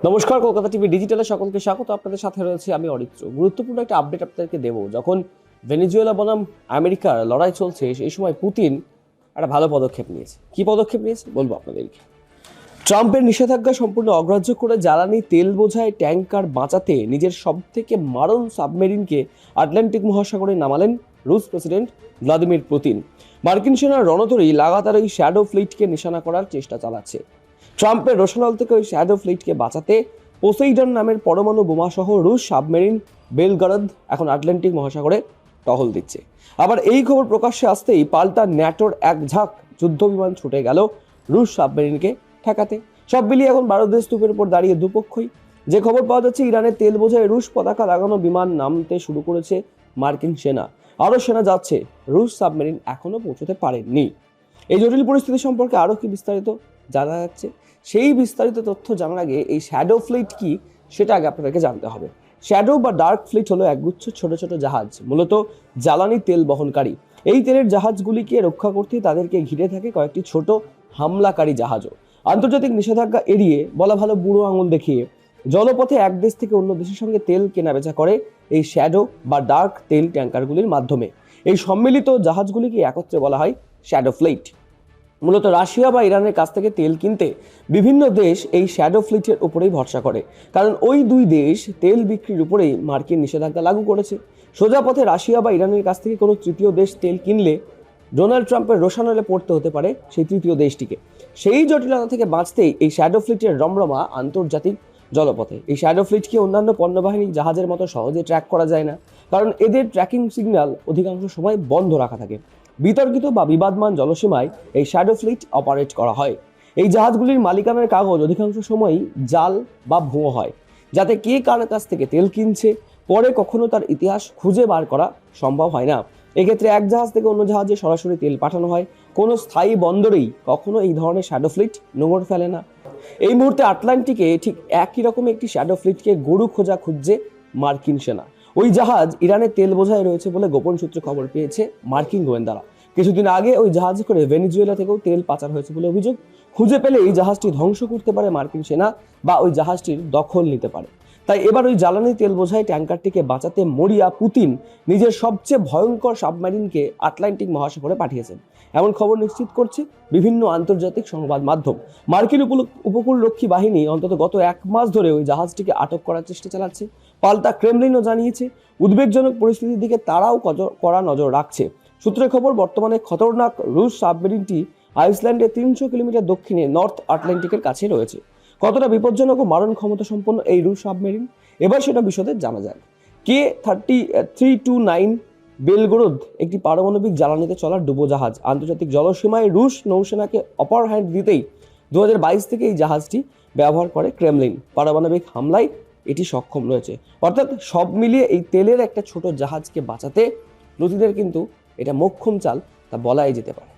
নমস্কার, কলকাতা টিভি ডিজিটালে সকলকে স্বাগত। আপনাদের সাথে রয়েছে আমি অরিত্র। গুরুত্বপূর্ণ একটা আপডেট আপনাদেরকে দেবো। যখন ভেনেজুয়েলা বনাম আমেরিকার লড়াই চলছে, সেই সময় পুতিন একটা ভালো পদক্ষেপ নিয়েছে। কি পদক্ষেপ নিয়েছে বলবো আপনাদেরকে। ট্রাম্পের নিষেধাজ্ঞা সম্পূর্ণ অগ্রাহ্য করে জ্বালানি তেল বোঝাই ট্যাঙ্কার বাঁচাতে নিজের সব থেকে মারণ সাবমেরিনকে আটলান্টিক মহাসাগরে নামালেন রুশ প্রেসিডেন্ট ভ্লাদিমির পুতিন। মার্কিন সেনার রণতরী লাগাতার ওই শ্যাডো ফ্লিটকে নিশানা করার চেষ্টা চালাচ্ছে। ট্রাম্পের রোশনাল থেকে ওই শ্যাডো ফ্লিটকে বাঁচাতে পোসেইডন নামের পরমাণু বোমাসহ রুশ সাবমেরিন বেলগরদ এখন আটলান্টিক মহাসাগরে টহল দিচ্ছে। আবার এই খবর প্রকাশ্যে আসতেই পাল্টা ন্যাটোর এক ঝাঁক যুদ্ধ বিমান ছুটে গেল রুশ সাবমেরিনকে ঠেকাতে। সব মিলিয়ে এখন ভারতের স্তূপের উপর দাঁড়িয়ে দুপক্ষই। যে খবর পাওয়া যাচ্ছে, ইরানের তেল বোঝায় রুশ পতাকা লাগানো বিমান নামতে শুরু করেছে মার্কিন সেনা। আরও সেনা যাচ্ছে, রুশ সাবমেরিন এখনো পৌঁছতে পারেননি। এই জটিল পরিস্থিতি সম্পর্কে আরও কি বিস্তারিত জানা যাচ্ছে, সেই বিস্তারিত তথ্য জানার আগে এই শ্যাডো ফ্লিট কি সেটা আগে আপনাদেরকে জানতে হবে। শ্যাডো বা ডার্ক ফ্লিট হলো একগুচ্ছ ছোট ছোট জাহাজ, মূলত জ্বালানি তেল বহনকারী। এই তেলের জাহাজগুলিকে রক্ষা করতে তাদেরকে ঘিরে থাকে কয়েকটি ছোট হামলাকারী জাহাজও। আন্তর্জাতিক নিষেধাজ্ঞা এড়িয়ে, বলা ভালো বুড়ো আঙুল দেখিয়ে, জলপথে এক দেশ থেকে অন্য দেশের সঙ্গে তেল কেনাবেচা করে এই শ্যাডো বা ডার্ক তেল ট্যাঙ্কারগুলির মাধ্যমে। এই সম্মিলিত জাহাজগুলিকে একত্রে বলা হয় শ্যাডো ফ্লিট। মূলত রাশিয়া বা ইরানের কাছ থেকে তেল কিনতে বিভিন্ন দেশ এই শ্যাডো ফ্লিটের উপরেই ভরসা করে, কারণ ওই দুই দেশ তেল বিক্রির উপরেই মার্কিন নিষেধাজ্ঞা লাগু করেছে। সোজা পথে রাশিয়া বা ইরানের কাছ থেকে কোনো তৃতীয় দেশ তেল কিনলে ডোনাল্ড ট্রাম্পের রোশানলে পড়তে হতে পারে সেই তৃতীয় দেশটিকে। সেই জটিলতা থেকে বাঁচতেই এই শ্যাডো ফ্লিটের রমরমা আন্তর্জাতিক জলপথে। এই শ্যাডো ফ্লিটকে অন্যান্য পণ্যবাহিনী জাহাজের মতো সহজে ট্র্যাক করা যায় না, কারণ এদের ট্র্যাকিং সিগন্যাল অধিকাংশ সময় বন্ধ রাখা থাকে। বিতর্কিত বা বিবাদমান জলসীমায় এই শ্যাডো ফ্লিট অপারেট করা হয়। এই জাহাজগুলির মালিকানার কাগজ অধিকাংশ সময়ই জাল বা ভুয়ো হয়, যাতে কে কার কাছ থেকে তেল কিনছে পরে কখনো তার ইতিহাস খুঁজে বার করা সম্ভব হয় না। এক্ষেত্রে এক জাহাজ থেকে অন্য জাহাজে সরাসরি তেল পাঠানো হয়। কোনো স্থায়ী বন্দরেই কখনো এই ধরনের শ্যাডো ফ্লিট নোঙর ফেলে না। এই মুহূর্তে আটলান্টিকে ঠিক একই রকম একটি শ্যাডো ফ্লিটকে গরু খোঁজা খুঁজছে মার্কিন সেনা। ওই জাহাজ ইরানের তেল বোঝাই রয়েছে বলে গোপন সূত্রে খবর পেয়েছে মার্কিন গোয়েন্দারা। কিছুদিন আগে ওই জাহাজ করে ভেনেজুয়েলা থেকেও তেল পাচার হয়েছে বলে অভিযোগ। খুঁজে পেলে এই জাহাজটি ধ্বংস করতে পারে মার্কিন সেনা বা ওই জাহাজটির দখল নিতে পারে। তাই এবার ওই জ্বালানি তেল বোঝাই ট্যাঙ্কারটিকে বাঁচাতে মরিয়া পুতিন নিজের সবচেয়ে ভয়ঙ্কর সাবমেরিনকে আটলান্টিক মহাসাগরে পাঠিয়েছেন, এমন খবর নিশ্চিত করছে বিভিন্ন আন্তর্জাতিক সংবাদ মাধ্যম। মার্কিন উপকূলরক্ষী বাহিনী অন্তত গত এক মাস ধরে ওই জাহাজটিকে আটক করার চেষ্টা চালাচ্ছে। পাল্টা ক্রেমলিনও জানিয়েছে উদ্বেগজনক পরিস্থিতির দিকে তারাও কড়া নজর রাখছে। সূত্রের খবর, বর্তমানে খতরনাক রুশ সাবমেরিনটি আইসল্যান্ডের 300 কিলোমিটার দক্ষিণে নর্থ আটলান্টিকের কাছে রয়েছে। কতটা বিপজ্জনক ও মারণ ক্ষমতা সম্পন্ন এই রুশ সাবমেরিন, এবার সেটা বিশদে জানা যায়। K-329 বেলগরদ একটি পারমাণবিক জ্বালানিতে চলা ডুবোজাহাজ। আন্তর্জাতিক জলসীমায় রুশ নৌসেনাকে অপার হ্যান্ড দিতেই 2022 থেকে এই জাহাজটি ব্যবহার করে ক্রেমলিন। পারমাণবিক হামলায় এটি সক্ষম রয়েছে। অর্থাৎ সব মিলিয়ে এই তেলের একটা ছোট জাহাজকে বাঁচাতে পুতিনের কিন্তু এটা মোক্ষম চাল, তা বলাই যেতে পারে।